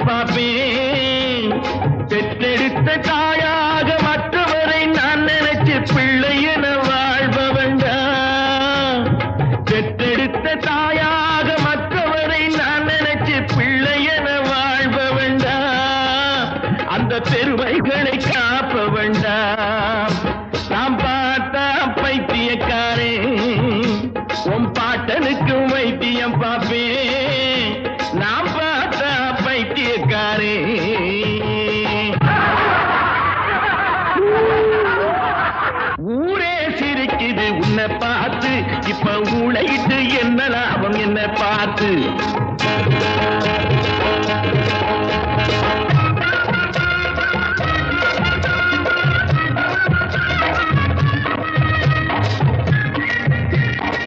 பார்ப்பேன். பெற்றெடுத்த தாயாக மற்றவரை நான் நினைச்சு பிள்ளை என வாழ்ப வேண்டாம். பெற்றெடுத்த தாயாக மற்றவரை நான் நினைச்சு பிள்ளை என வாழ்ப வேண்டாம். அந்த பெருமைகளை காப்ப வேண்டாம். நாம் பார்த்தா பைத்தியக்காரே, உன் பாட்டனுக்கு வைத்தியம் பார்ப்பேன். நாம் பார்த்தா பைத்தியக்காரே. ஊரே சிரிக்குது உன்னை பார்த்து, இப்ப ஊழையிட்டு என்ன லாபம் என்ன பார்த்து.